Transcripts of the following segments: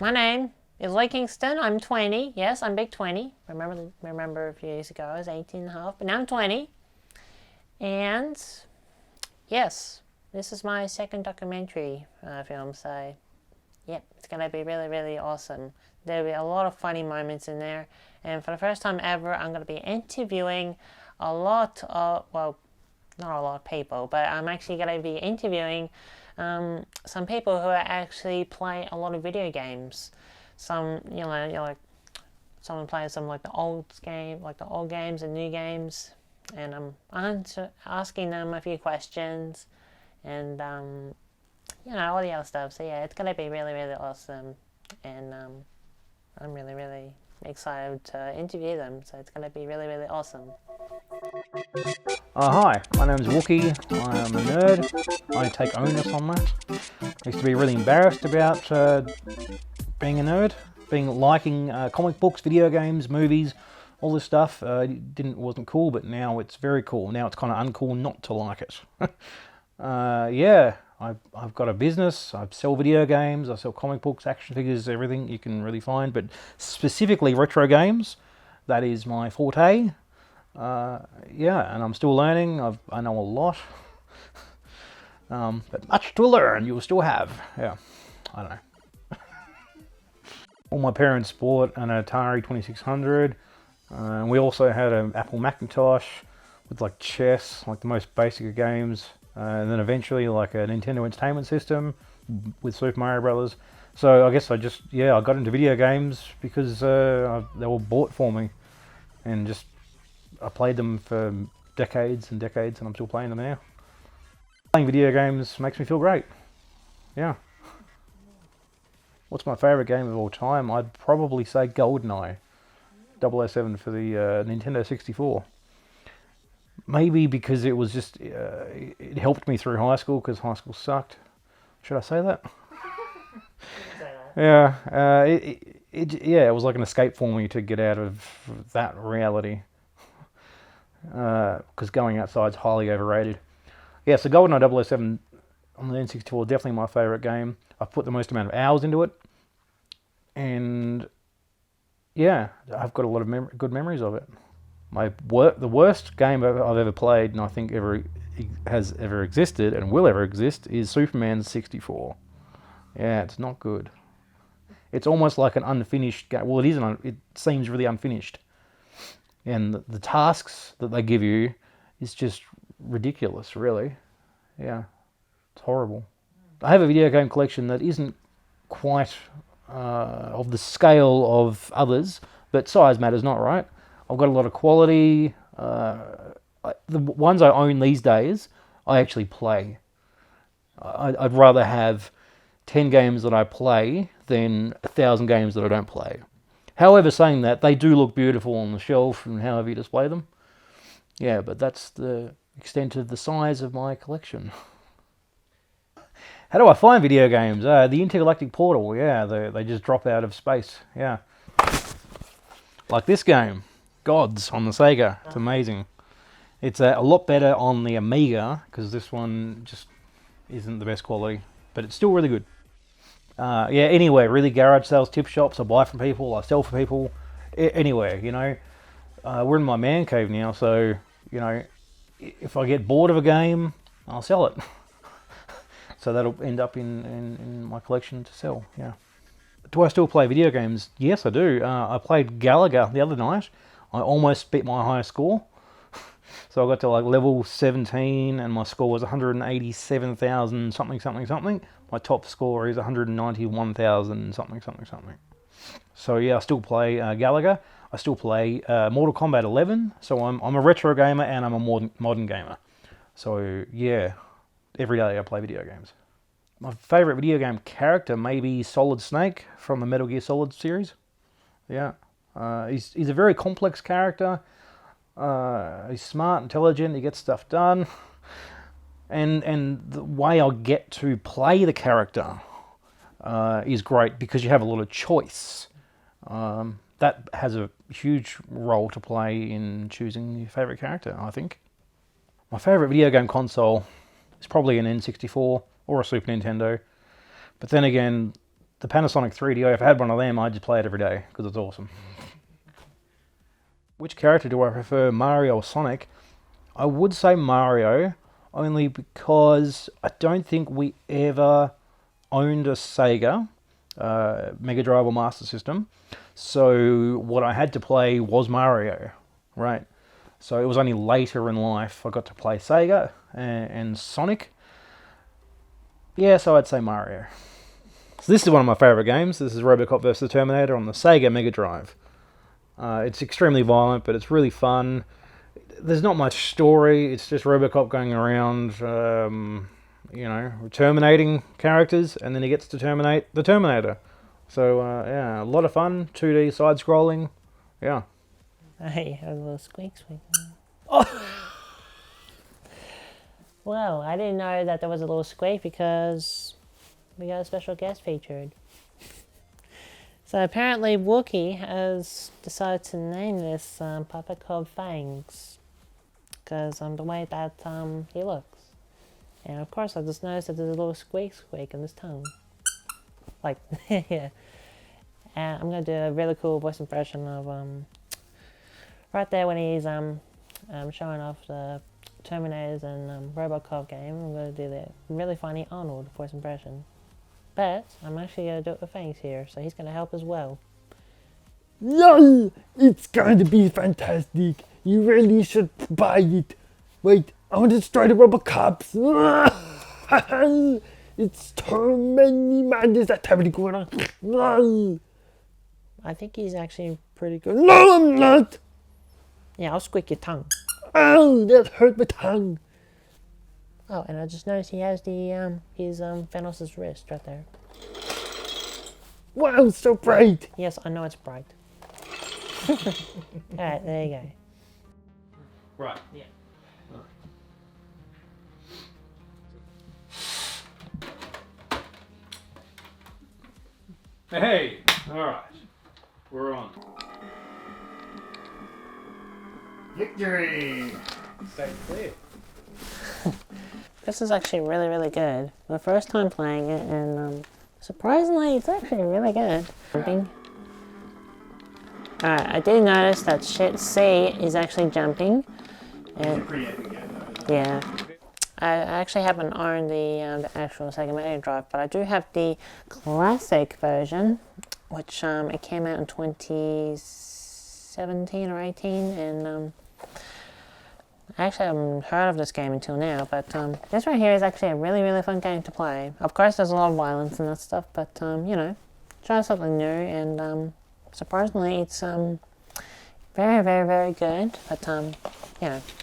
My name is Luke Kingston. I'm 20. Yes, I'm big 20. Remember a few years ago I was 18 and a half, but now I'm 20. And yes, this is my second documentary film, so yeah, it's going to be really, really awesome. There'll be a lot of funny moments in there, and for the first time ever, I'm going to be interviewing a lot of, well, not a lot of people, but I'm actually going to be interviewing some people who actually play a lot of video games. Some, like someone plays some like the old games and new games, and I'm asking them a few questions, and all the other stuff. So yeah, it's gonna be really, really awesome, and I'm really, really excited to interview them. So it's gonna be really, really awesome. Hi, my name is Wookie. I am a nerd. I take onus on that. I used to be really embarrassed about being a nerd, liking comic books, video games, movies, all this stuff. Wasn't cool, but now it's very cool. Now it's kind of uncool not to like it. Yeah, I've got a business. I sell video games. I sell comic books, action figures, everything you can really find, but specifically retro games. That is my forte. Yeah, and I'm still learning. I know a lot, but much to learn. You'll still have. Yeah, I don't know. All my parents bought an Atari 2600. And we also had an Apple Macintosh with like chess, like the most basic of games, and then eventually like a Nintendo Entertainment System with Super Mario Brothers. So I guess I got into video games because they were bought for me, and I played them for decades and decades, and I'm still playing them now. Playing video games makes me feel great. Yeah. What's my favourite game of all time? I'd probably say GoldenEye 007 for the Nintendo 64. Maybe because it was just, it helped me through high school, because high school sucked. Should I say that? Yeah, it was like an escape for me to get out of that reality. Because going outside is highly overrated. Yeah, so GoldenEye 007 on the N64 is definitely my favourite game. I've put the most amount of hours into it, and yeah, I've got a lot of good memories of it. The worst game I've ever played, and I think has ever existed and will ever exist, is Superman 64. Yeah, it's not good. It's almost like an unfinished game. Well, it seems really unfinished. And the tasks that they give you is just ridiculous, really. Yeah, it's horrible. I have a video game collection that isn't quite of the scale of others, but size matters not, right? I've got a lot of quality. The ones I own these days, I actually play. I'd rather have 10 games that I play than 1,000 games that I don't play. However, saying that, they do look beautiful on the shelf and however you display them. Yeah, but that's the extent of the size of my collection. How do I find video games? The Intergalactic Portal, yeah, they just drop out of space, yeah. Like this game, Gods, on the Sega. It's amazing. It's a lot better on the Amiga, because this one just isn't the best quality, but it's still really good. Yeah, anywhere, really, garage sales, tip shops, I buy from people, I sell for people, anywhere, we're in my man cave now, so, if I get bored of a game, I'll sell it. So that'll end up in my collection to sell, yeah. Do I still play video games? Yes, I do. I played Galaga the other night. I almost beat my highest score. So I got to like level 17 and my score was 187,000 something. My top score is 191,000 something. So yeah, I still play Galaga. I still play Mortal Kombat 11. So I'm a retro gamer and I'm a modern gamer. So yeah, every day I play video games. My favourite video game character may be Solid Snake from the Metal Gear Solid series. Yeah, he's a very complex character. He's smart, intelligent, he gets stuff done. And the way I get to play the character is great because you have a lot of choice. That has a huge role to play in choosing your favourite character, I think. My favourite video game console is probably an N64 or a Super Nintendo. But then again, the Panasonic 3DO, if I had one of them, I'd just play it every day because it's awesome. Which character do I prefer, Mario or Sonic? I would say Mario, only because I don't think we ever owned a Sega Mega Drive or Master System. So what I had to play was Mario, right? So it was only later in life I got to play Sega and Sonic. Yeah, so I'd say Mario. So this is one of my favourite games. This is RoboCop vs. the Terminator on the Sega Mega Drive. It's extremely violent, but it's really fun. There's not much story. It's just RoboCop going around, terminating characters, and then he gets to terminate the Terminator. So, yeah, a lot of fun. 2D side-scrolling. Yeah. Hey, a little squeak. Oh! Well, I didn't know that there was a little squeak because we got a special guest featured. So apparently Wookie has decided to name this puppet called Fangs because the way that he looks. And of course I just noticed that there's a little squeak in his tongue. Like, yeah. And I'm going to do a really cool voice impression of right there when he's showing off the Terminators and RoboCop game. I'm going to do the really funny Arnold voice impression. But I'm actually going to do it with Fangs here, so he's going to help as well. LOL! It's going to be fantastic. You really should buy it. Wait, I want to destroy the RoboCops. It's too many madness activity going on. LOL! I think he's actually pretty good. No, I'm not! Yeah, I'll squeak your tongue. Ow, that hurt my tongue. Oh, and I just noticed he has the his Thanos' wrist right there. Wow, so bright. Yes, I know it's bright. Alright, there you go. Right. Yeah. Hey! Alright. We're on. Victory! Stay clear. This is actually really, really good. The first time playing it, and surprisingly, it's actually really good. Jumping. Alright, I did notice that C is actually jumping. And yeah. I actually haven't owned the actual Sega Mega Drive, but I do have the classic version, which it came out in 2017 or 18, and I actually haven't heard of this game until now, but this right here is actually a really, really fun game to play. Of course, there's a lot of violence and that stuff, but, try something new, and surprisingly, it's very, very, very good, but,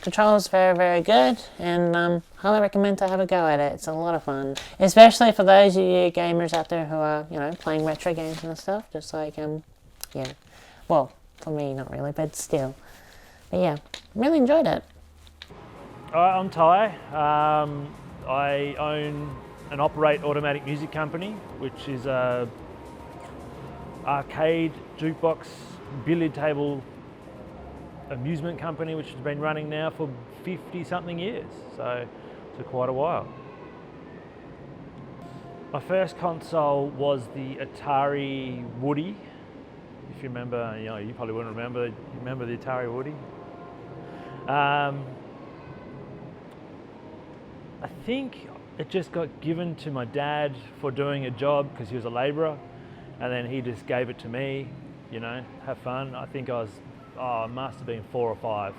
control's very, very good, and highly recommend to have a go at it. It's a lot of fun, especially for those of you gamers out there who are, playing retro games and stuff, just like, well, for me, not really, but still. But yeah, really enjoyed it. I'm Ty. I own and operate Automatic Music Company, which is a arcade, jukebox, billiard table amusement company which has been running now for 50-something years, so quite a while. My first console was the Atari Woody. If you remember, you probably wouldn't remember. You remember the Atari Woody? I think it just got given to my dad for doing a job because he was a labourer, and then he just gave it to me, have fun. I think I must have been 4 or 5,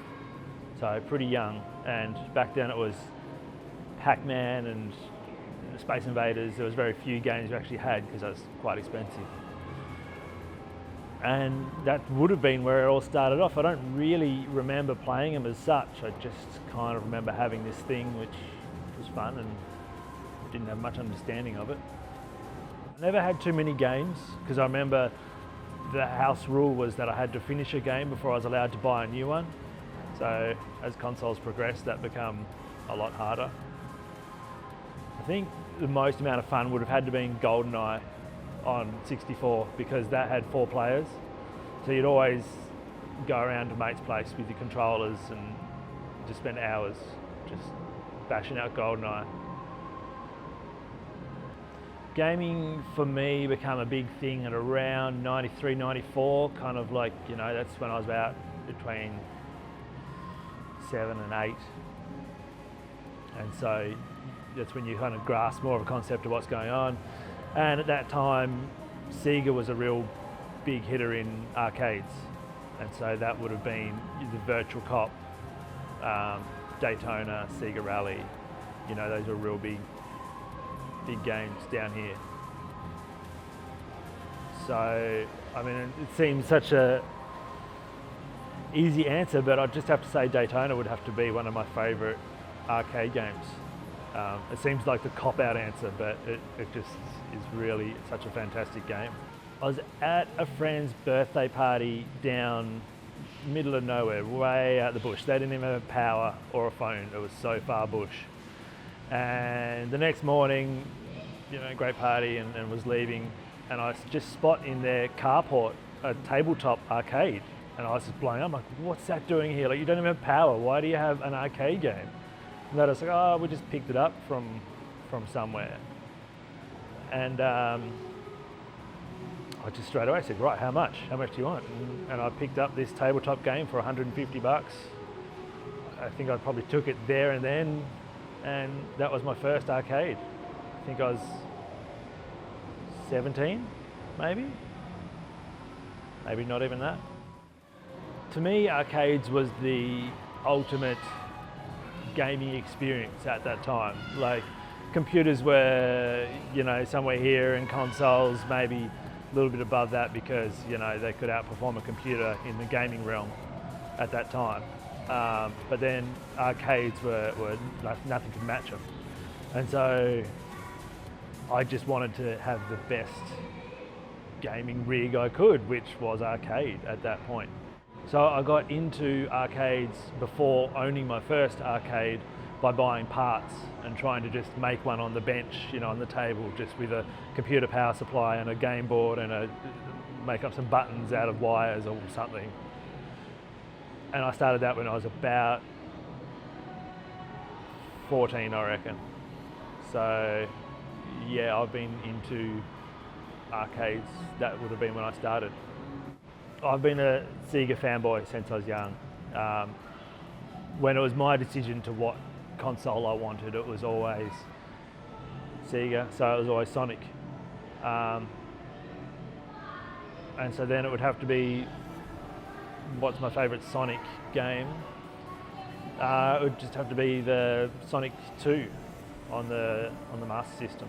so pretty young. And back then it was Pac-Man and Space Invaders. There was very few games we actually had because that was quite expensive. And that would have been where it all started off. I don't really remember playing them as such. I just kind of remember having this thing which was fun and didn't have much understanding of it. I never had too many games because I remember the house rule was that I had to finish a game before I was allowed to buy a new one. So as consoles progressed, that became a lot harder. I think the most amount of fun would have had to been GoldenEye on 64 because that had 4 players. So you'd always go around to mate's place with your controllers and just spend hours just bashing out GoldenEye. Gaming for me became a big thing at around 93, 94, kind of like, you know, that's when I was about between 7 and 8. And so that's when you kind of grasp more of a concept of what's going on. And at that time, Sega was a real big hitter in arcades. And so that would have been the Virtual Cop, Daytona, Sega Rally. You know, those were real big games down here. So, I mean, it seems such a easy answer, but I'd just have to say Daytona would have to be one of my favourite arcade games. It seems like the cop-out answer, but it just is really such a fantastic game. I was at a friend's birthday party down middle of nowhere, way out the bush. They didn't even have power or a phone. It was so far bush. And the next morning, you know, great party and was leaving, and I just spot in their carport a tabletop arcade. And I was just blown up. I'm like, what's that doing here? Like, you don't even have power. Why do you have an arcade game? And they was like, oh, we just picked it up from somewhere. And I just straight away said, right, how much? How much do you want? And I picked up this tabletop game for 150 bucks. I think I probably took it there and then, and that was my first arcade. I think I was 17, maybe not even that. To me, arcades was the ultimate gaming experience at that time. Like, computers were, you know, somewhere here, and consoles maybe a little bit above that because, you know, they could outperform a computer in the gaming realm at that time. But then arcades were like, nothing could match them. And so I just wanted to have the best gaming rig I could, which was arcade at that point. So I got into arcades before owning my first arcade by buying parts and trying to just make one on the bench, you know, on the table, just with a computer power supply and a game board and make up some buttons out of wires or something. And I started that when I was about 14, I reckon. So yeah, I've been into arcades. That would have been when I started. I've been a Sega fanboy since I was young. When it was my decision to what console I wanted, it was always Sega, so it was always Sonic. And so then it would have to be, what's my favourite Sonic game? It would just have to be the Sonic 2 on the Master System.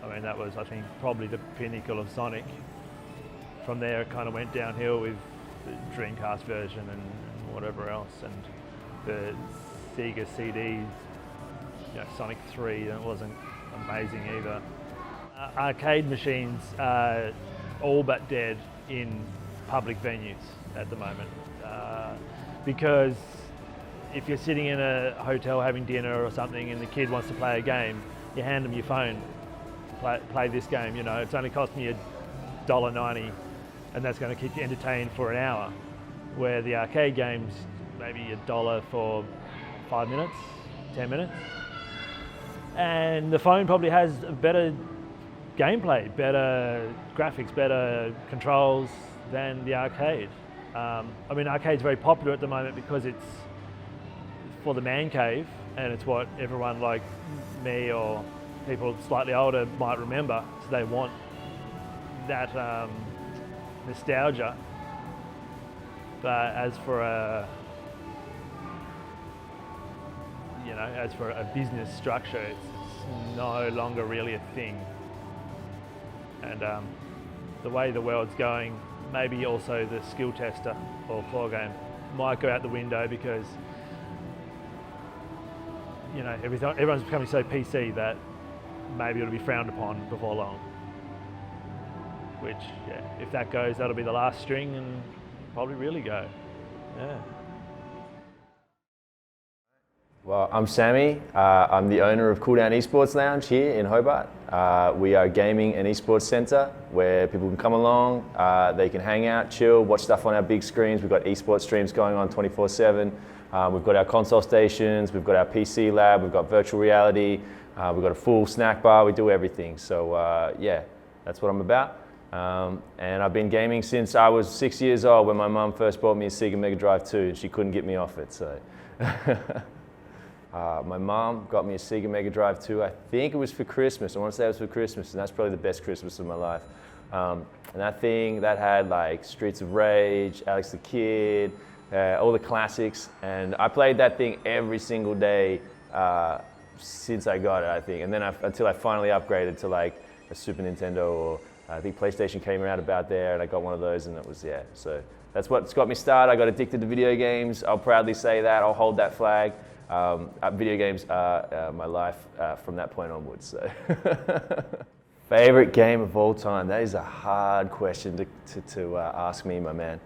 I mean, that was, I think, probably the pinnacle of Sonic. From there, it kind of went downhill with the Dreamcast version and whatever else, and the Sega CDs, you know, Sonic 3, that wasn't amazing either. Arcade machines are all but dead in public venues at the moment, because if you're sitting in a hotel having dinner or something and the kid wants to play a game, you hand them your phone, play this game, you know, it's only costing you $1.90 and that's going to keep you entertained for an hour, where the arcade games maybe $1 for 5 minutes, 10 minutes. And the phone probably has better gameplay, better graphics, better controls than the arcade. I mean, arcade's very popular at the moment because it's for the man cave, and it's what everyone like me or people slightly older might remember. So they want that nostalgia. But as for a business structure, it's no longer really a thing. And the way the world's going, maybe also the skill tester or claw game might go out the window because, you know, everyone's becoming so PC that maybe it'll be frowned upon before long. Which, yeah, if that goes, that'll be the last string and probably really go. Yeah. Well, I'm Sammy. I'm the owner of Cooldown Esports Lounge here in Hobart. We are a gaming and esports centre where people can come along, they can hang out, chill, watch stuff on our big screens. We've got esports streams going on 24/7. We've got our console stations, we've got our PC lab, we've got virtual reality, We've got a full snack bar. We do everything. So yeah, that's what I'm about. And I've been gaming since I was 6 years old when my mum first bought me a Sega Mega Drive 2 and she couldn't get me off it. So my mom got me a Sega Mega Drive 2. I think it was for Christmas. I want to say it was for Christmas, and that's probably the best Christmas of my life. And that thing, that had like Streets of Rage, Alex the Kid, all the classics. And I played that thing every single day since I got it, I think. And then until I finally upgraded to like a Super Nintendo, or I think PlayStation came around about there, and I got one of those, and it was, yeah. So that's what's got me started. I got addicted to video games. I'll proudly say that. I'll hold that flag. Video games are my life from that point onwards. So. Favorite game of all time? That is a hard question to ask me, my man.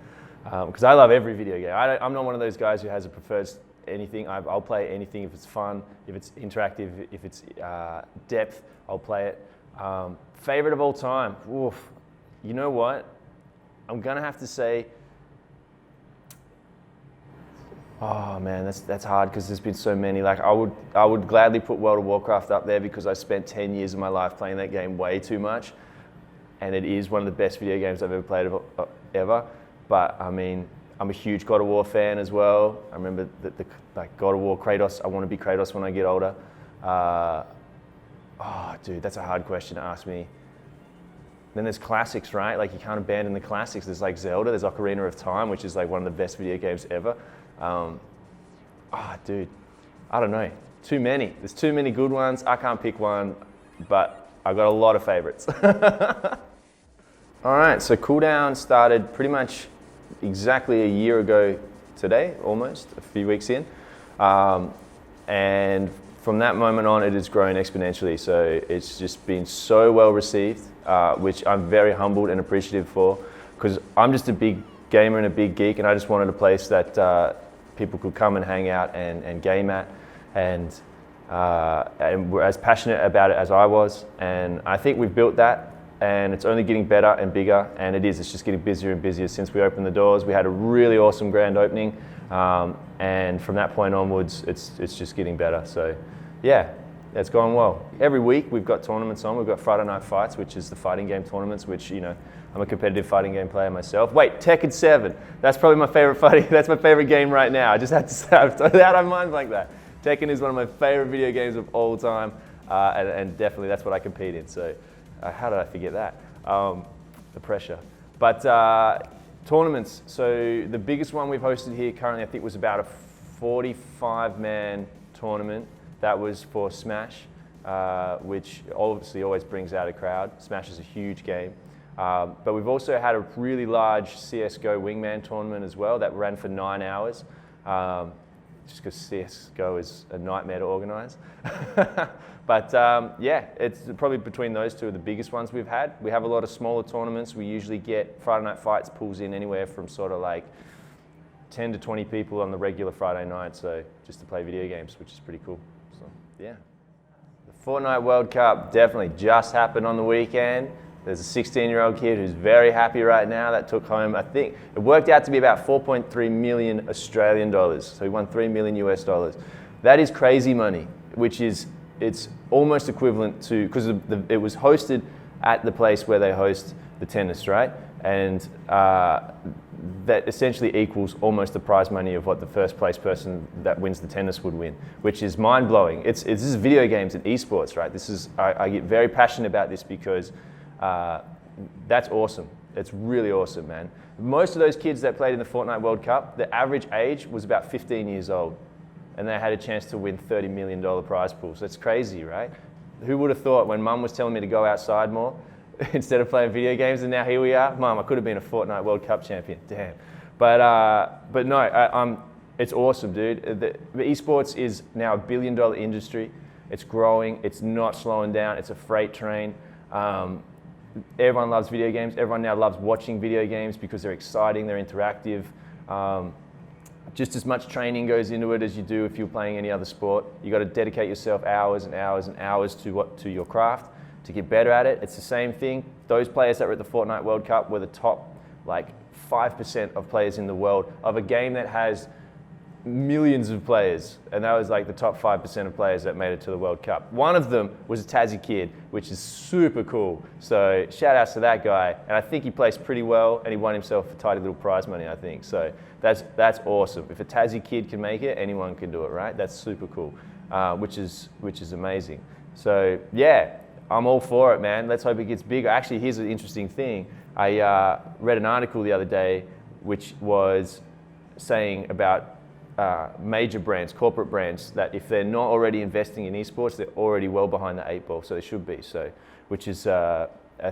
Because I love every video game. I'm not one of those guys who has a preferred anything. I'll play anything if it's fun, if it's interactive, if it's depth, I'll play it. Favorite of all time? Oof. You know what? I'm gonna have to say, oh man, that's hard because there's been so many. Like I would gladly put World of Warcraft up there because I spent 10 years of my life playing that game way too much, and it is one of the best video games I've ever played ever. But I mean, I'm a huge God of War fan as well. I remember like God of War, Kratos. I want to be Kratos when I get older. Oh, dude, that's a hard question to ask me. Then there's classics, right? Like you can't abandon the classics. There's like Zelda, there's Ocarina of Time, which is like one of the best video games ever. Dude, I don't know. Too many. There's too many good ones. I can't pick one, but I've got a lot of favorites. All right, so cooldown started pretty much exactly a year ago today, almost, a few weeks in. And from that moment on, it has grown exponentially. So it's just been so well received, which I'm very humbled and appreciative for, because I'm just a big gamer and a big geek, and I just wanted a place that people could come and hang out and game at, and were as passionate about it as I was. And I think we've built that, and it's only getting better and bigger, and it's just getting busier and busier since we opened the doors. We had a really awesome grand opening, and from that point onwards, it's just getting better. So yeah, it's gone well. Every week we've got tournaments on. We've got Friday Night Fights, which is the fighting game tournaments, which, you know, I'm a competitive fighting game player myself. Wait, Tekken 7. That's probably my favorite fighting. That's my favorite game right now. I just had to say, I mind like that. Tekken is one of my favorite video games of all time, and definitely that's what I compete in. So how did I forget that? The pressure. But tournaments. So the biggest one we've hosted here currently, I think, was about a 45-man tournament. That was for Smash, which obviously always brings out a crowd. Smash is a huge game. But we've also had a really large CSGO wingman tournament as well that ran for 9 hours, just because CSGO is a nightmare to organise. But yeah, it's probably between those two are the biggest ones we've had. We have a lot of smaller tournaments. We usually get Friday Night Fights pulls in anywhere from sort of like 10 to 20 people on the regular Friday night, so just to play video games, which is pretty cool. So yeah. The Fortnite World Cup definitely just happened on the weekend. There's a 16-year-old kid who's very happy right now that took home, I think, it worked out to be about 4.3 million Australian dollars. So he won 3 million US dollars. That is crazy money, which is, it's almost equivalent to, because it was hosted at the place where they host the tennis, right? And that essentially equals almost the prize money of what the first place person that wins the tennis would win, which is mind-blowing. This is video games and esports, right? This is, I get very passionate about this because that's awesome. It's really awesome, man. Most of those kids that played in the Fortnite World Cup, the average age was about 15 years old, and they had a chance to win $30 million prize pool. So it's crazy, right? Who would have thought when Mum was telling me to go outside more instead of playing video games, and now here we are. Mum, I could have been a Fortnite World Cup champion. Damn. But no, it's awesome, dude. The esports is now $1 billion industry. It's growing. It's not slowing down. It's a freight train. Everyone loves video games. Everyone now loves watching video games because they're exciting, they're interactive. Just as much training goes into it as you do if you're playing any other sport. You got to dedicate yourself hours and hours and hours to your craft to get better at it. It's the same thing. Those players that were at the Fortnite World Cup were the top, like, 5% of players in the world of a game that has millions of players, and that was like the top 5% of players that made it to the World Cup. One of them was a Tassie kid, which is super cool. So shout outs to that guy. And I think he placed pretty well, and he won himself a tidy little prize money, I think. So that's awesome. If a Tassie kid can make it, anyone can do it, right? That's super cool, which is amazing. So yeah, I'm all for it, man. Let's hope it gets bigger. Actually, here's an interesting thing. I read an article the other day which was saying about major brands, corporate brands, that if they're not already investing in esports, they're already well behind the 8 ball, so they should be. So, which is a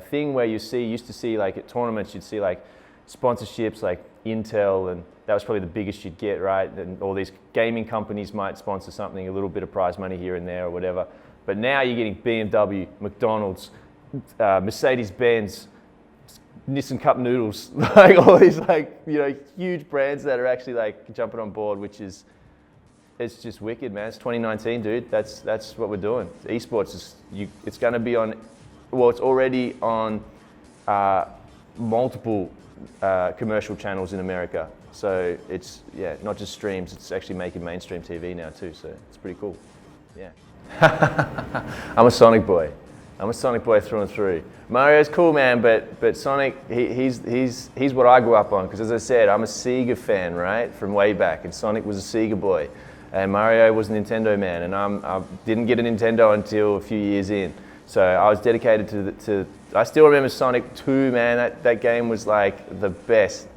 thing where used to see like at tournaments, you'd see like sponsorships like Intel, and that was probably the biggest you'd get, right? And all these gaming companies might sponsor something, a little bit of prize money here and there or whatever. But now you're getting BMW, McDonald's, Mercedes-Benz, Nissan Cup Noodles, like all these like, you know, huge brands that are actually like jumping on board, which is, it's just wicked, man. It's 2019, dude. That's what we're doing. Esports it's going to be on, well, it's already on multiple commercial channels in America. So it's, yeah, not just streams, it's actually making mainstream TV now too. So it's pretty cool. Yeah. I'm a Sonic boy. I'm a Sonic boy through and through. Mario's cool, man, but Sonic, he's what I grew up on. Because as I said, I'm a Sega fan, right, from way back, and Sonic was a Sega boy, and Mario was a Nintendo man, and I didn't get a Nintendo until a few years in. So I was dedicated to I still remember Sonic 2, man. That game was like the best.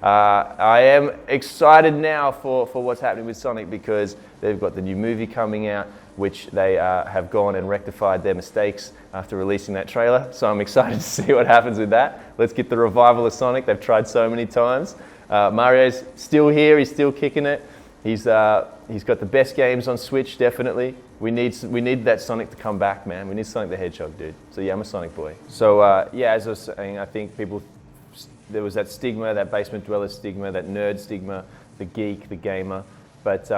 I am excited now for what's happening with Sonic, because they've got the new movie coming out, which they have gone and rectified their mistakes after releasing that trailer. So I'm excited to see what happens with that. Let's get the revival of Sonic. They've tried so many times. Mario's still here. He's still kicking it. He's got the best games on Switch, definitely. We need that Sonic to come back, man. We need Sonic the Hedgehog, dude. So yeah, I'm a Sonic boy. So yeah, as I was saying, I think there was that stigma, that basement dweller stigma, that nerd stigma, the geek, the gamer. But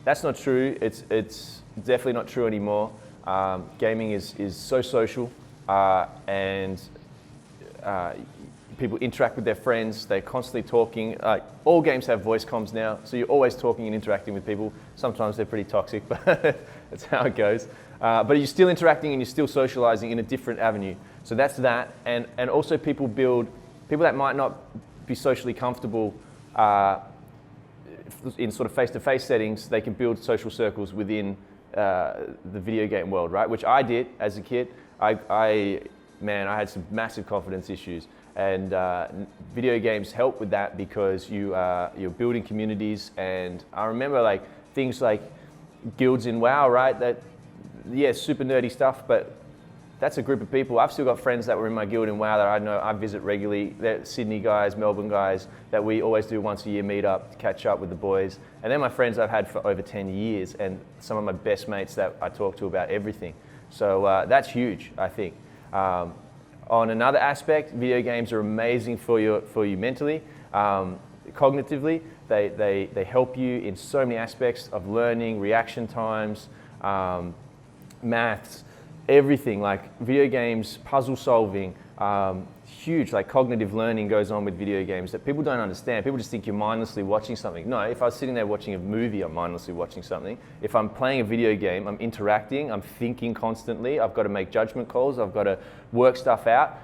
that's not true. It's definitely not true anymore. Gaming is so social, and people interact with their friends. They're constantly talking. All games have voice comms now, so you're always talking and interacting with people. Sometimes they're pretty toxic, but that's how it goes. But you're still interacting and you're still socializing in a different avenue. So that's that. And also people that might not be socially comfortable in sort of face-to-face settings, they can build social circles within the video game world, right? Which I did as a kid. I had some massive confidence issues, and video games help with that, because you're building communities. And I remember like things like guilds in WoW, right? That, yeah, super nerdy stuff, but that's a group of people. I've still got friends that were in my guild in WoW that I know I visit regularly. They're Sydney guys, Melbourne guys, that we always do once a year meet up to catch up with the boys. And they're my friends I've had for over 10 years, and some of my best mates that I talk to about everything. So that's huge, I think. On another aspect, video games are amazing for you mentally, cognitively. They help you in so many aspects of learning, reaction times, maths, everything. Like video games, puzzle solving, huge, like cognitive learning goes on with video games that people don't understand. People just think you're mindlessly watching something. No, if I was sitting there watching a movie, I'm mindlessly watching something. If I'm playing a video game, I'm interacting, I'm thinking constantly, I've got to make judgment calls, I've got to work stuff out,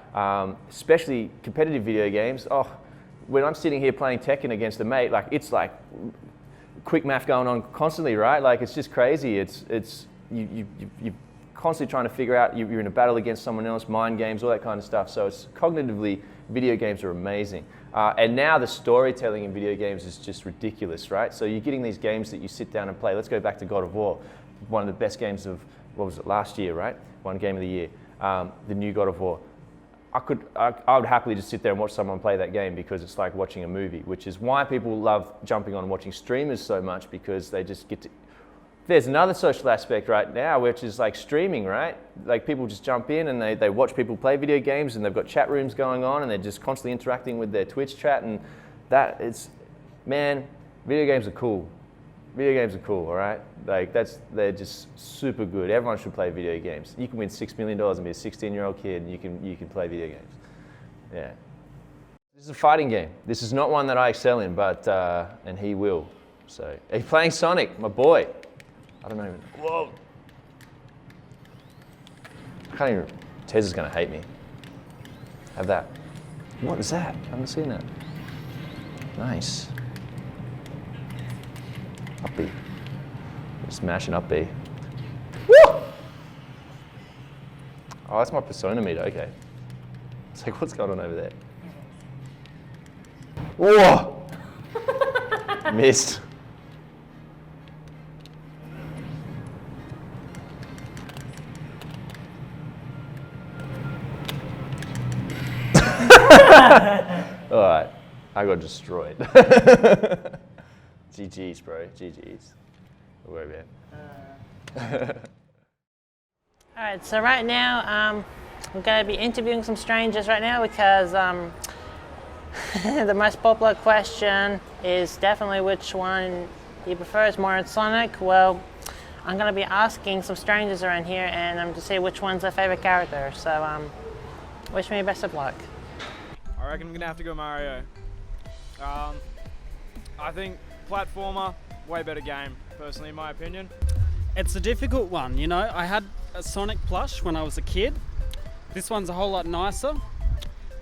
especially competitive video games. Oh, when I'm sitting here playing Tekken against a mate, like it's like quick math going on constantly, right? Like it's just crazy. You're constantly trying to figure out, you're in a battle against someone else, mind games, all that kind of stuff. So it's cognitively, video games are amazing. And now the storytelling in video games is just ridiculous, right? So you're getting these games that you sit down and play. Let's go back to God of War, one of the best games of, what was it, last year, right? One game of the year, the new God of War. I would happily just sit there and watch someone play that game, because it's like watching a movie, which is why people love jumping on and watching streamers so much, because they just get to. There's another social aspect right now, which is like streaming, right? Like people just jump in and they watch people play video games, and they've got chat rooms going on, and they're just constantly interacting with their Twitch chat, and that is, man, video games are cool. Video games are cool, all right? Like they're just super good. Everyone should play video games. You can win $6 million and be a 16-year-old kid, and you can play video games. Yeah. This is a fighting game. This is not one that I excel in, but and he will. So, are you playing Sonic, my boy? I don't even. Whoa. I can't even. Tez is gonna hate me. Have that. What is that? I haven't seen that. Nice. Up B. Smashing up B. Woo! Oh, that's my persona meter. Okay. It's like, what's going on over there? Whoa! Missed. All right, I got destroyed. GG's, bro. GG's. Don't worry about it. All right, so right now we're going to be interviewing some strangers right now because the most popular question is definitely which one he prefers more in Sonic. Well, I'm going to be asking some strangers around here and to see which one's their favorite character. So wish me best of luck. I reckon I'm gonna have to go Mario. I think platformer, way better game, personally in my opinion. It's a difficult one, you know. I had a Sonic plush when I was a kid. This one's a whole lot nicer.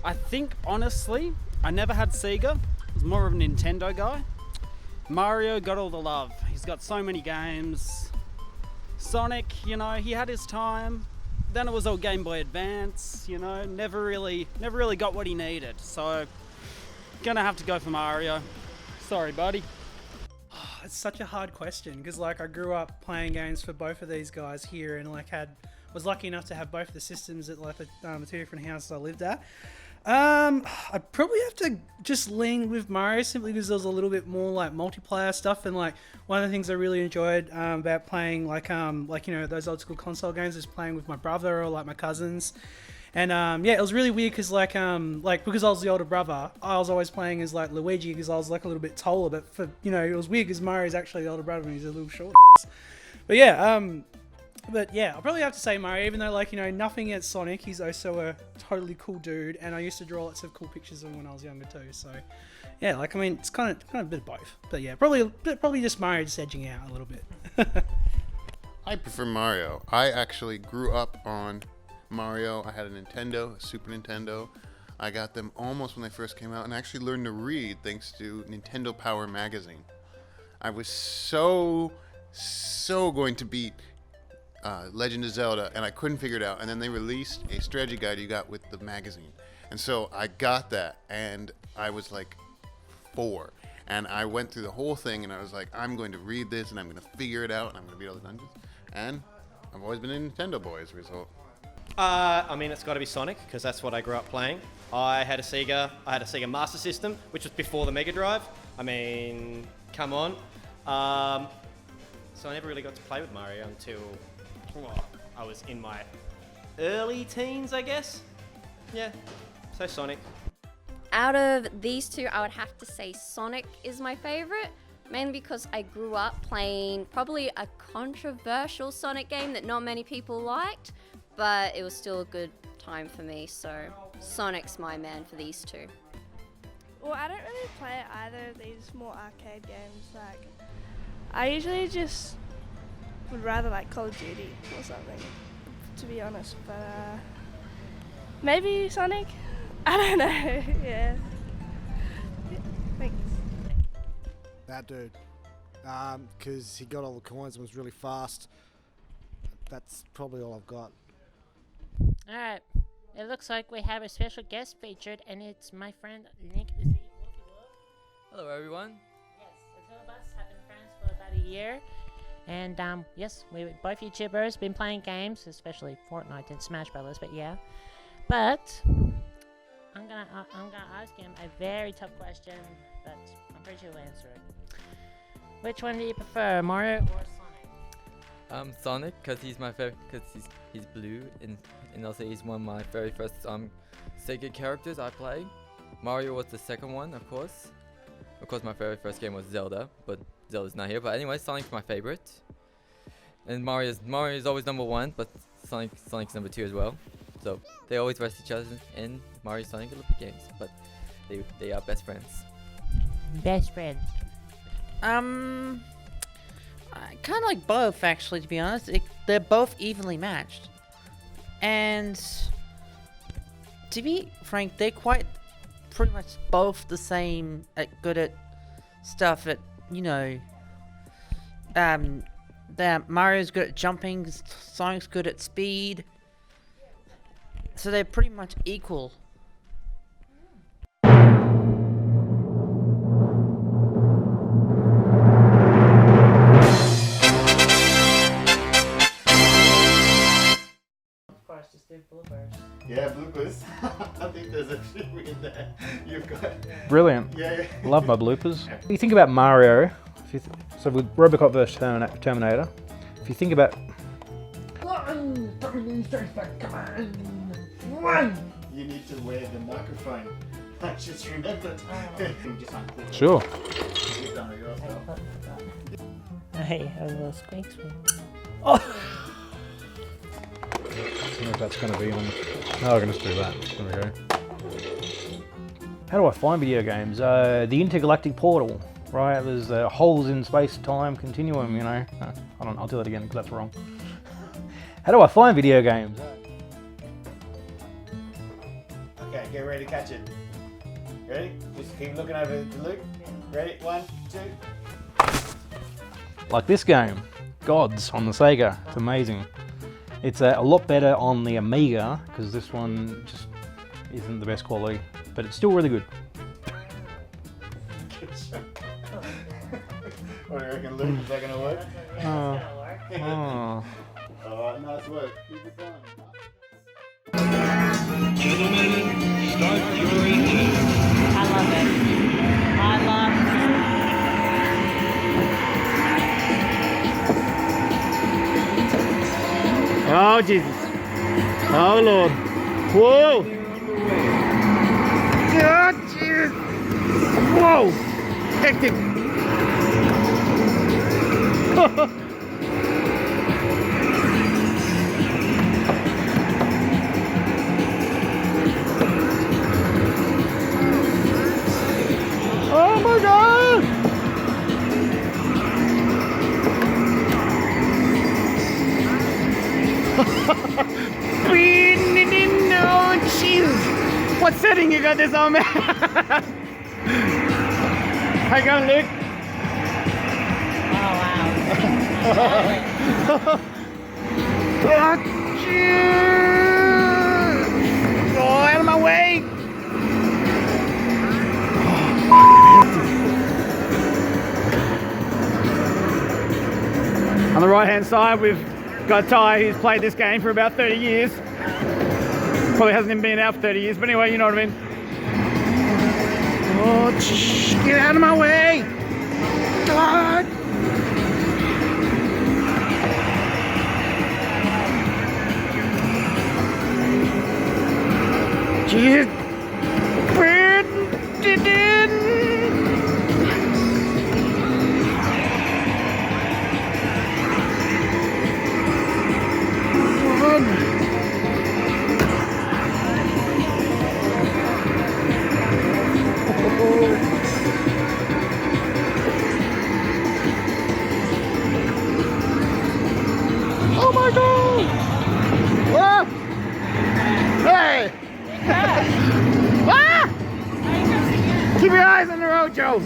I think, honestly, I never had Sega. I was more of a Nintendo guy. Mario got all the love. He's got so many games. Sonic, you know, he had his time. Then it was all Game Boy Advance, you know, never really got what he needed. So, gonna have to go for Mario. Sorry, buddy. It's such a hard question because like I grew up playing games for both of these guys here and like was lucky enough to have both of the systems at like the two different houses I lived at. I'd probably have to just lean with Mario simply because there was a little bit more like multiplayer stuff, and like one of the things I really enjoyed about playing like you know those old school console games is playing with my brother or like my cousins. And yeah, it was really weird because like because I was the older brother, I was always playing as like Luigi because I was like a little bit taller, but for you know it was weird because Mario's actually the older brother and he's a little short. But yeah, I'll probably have to say Mario, even though like you know nothing against Sonic, he's also a totally cool dude, and I used to draw lots of cool pictures of him when I was younger too. So yeah, like I mean it's kind of a bit of both, but yeah, probably just Mario just edging out a little bit. I prefer Mario. I actually grew up on Mario. I had a Nintendo, a Super Nintendo. I got them almost when they first came out and actually learned to read thanks to Nintendo Power magazine. I was so going to beat Legend of Zelda and I couldn't figure it out, and then they released a strategy guide you got with the magazine, and so I got that and I was like 4 and I went through the whole thing and I was like, I'm going to read this and I'm going to figure it out and I'm going to beat all the dungeons, and I've always been a Nintendo boy as a result. I mean, it's got to be Sonic because that's what I grew up playing. I had a Sega Master System, which was before the Mega Drive. I mean, come on. So I never really got to play with Mario until I was in my early teens, I guess. Yeah, so Sonic. Out of these two, I would have to say Sonic is my favorite, mainly because I grew up playing probably a controversial Sonic game that not many people liked, but it was still a good time for me, so Sonic's my man for these two. Well, I don't really play either of these more arcade games. Like, I usually just would rather like Call of Duty or something, to be honest, but maybe Sonic? I don't know, yeah. Thanks. That dude, because he got all the coins and was really fast. That's probably all I've got. All right, it looks like we have a special guest featured, and it's my friend Nick Z. Hello, everyone. Yes, the two of us have been friends for about a year, and yes, we both YouTubers, been playing games, especially Fortnite and Smash Brothers. But yeah, but I'm gonna ask him a very tough question, but I'm pretty sure he'll answer it. Which one do you prefer, Mario or Sonic? Sonic, because he's my favorite, because he's blue, and also he's one of my very first Sega characters I played. Mario was the second one, of course. Of course, my very first game was Zelda, but Zelda's not here. But anyway, Sonic's my favorite, and Mario's always number one, but Sonic's number 2 as well. So they always rest each other in Mario Sonic Olympic games, but they are best friends. Best friends. I kind of like both, actually, to be honest. They're both evenly matched. And to be frank, they're quite pretty much both the same, good at stuff at, you know, Mario's good at jumping, Sonic's good at speed. So they're pretty much equal. Yeah, bloopers. I think there's a few in there. You've got. Brilliant. Yeah. Love my bloopers. You think about Mario, so with Robocop vs Terminator, if you think about... You need to wear the microphone. I just remembered. Sure. You've done it yourself. Hey, a little squeak. Oh! I don't know if that's going to be on... No, I can just do that. There we go. How do I find video games? The intergalactic portal, right? There's holes in space-time continuum, you know. Hold on, I'll do that again because that's wrong. How do I find video games? Okay, get ready to catch it. Ready? Just keep looking over to Luke. Ready? 1, 2. Like this game, Gods on the Sega. It's amazing. It's a lot better on the Amiga because this one just isn't the best quality, but it's still really good. What do you reckon, Luke? Is that going to work? Oh. Alright, nice work. Keep it going. Gentlemen, start your engine. I love it. I love it. Oh, Jesus. Oh, Lord. Whoa. Oh, Jesus. Whoa. Hectic. Oh, my God. No, jeez. What setting you got this on, man? Hang on, Luke. Oh, wow. Oh, jeez. Oh, out of my way. On the right-hand side, we've got Ty, who's played this game for about 30 years. Probably hasn't even been out for 30 years, but anyway, you know what I mean. Oh, get out of my way! God! Jeez! Oh my God! Whoa! Hey! Ah! Keep your eyes on the road, Joe.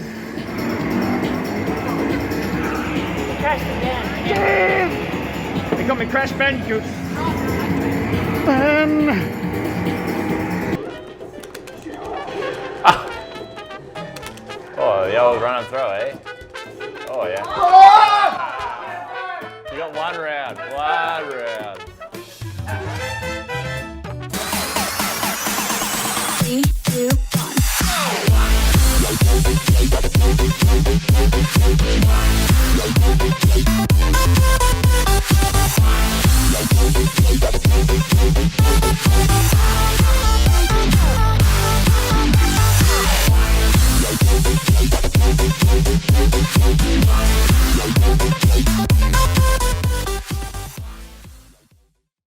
Crash again. They got me Crash Bandicoot. Oh, the old run and throw, eh? Oh, yeah. You got one round.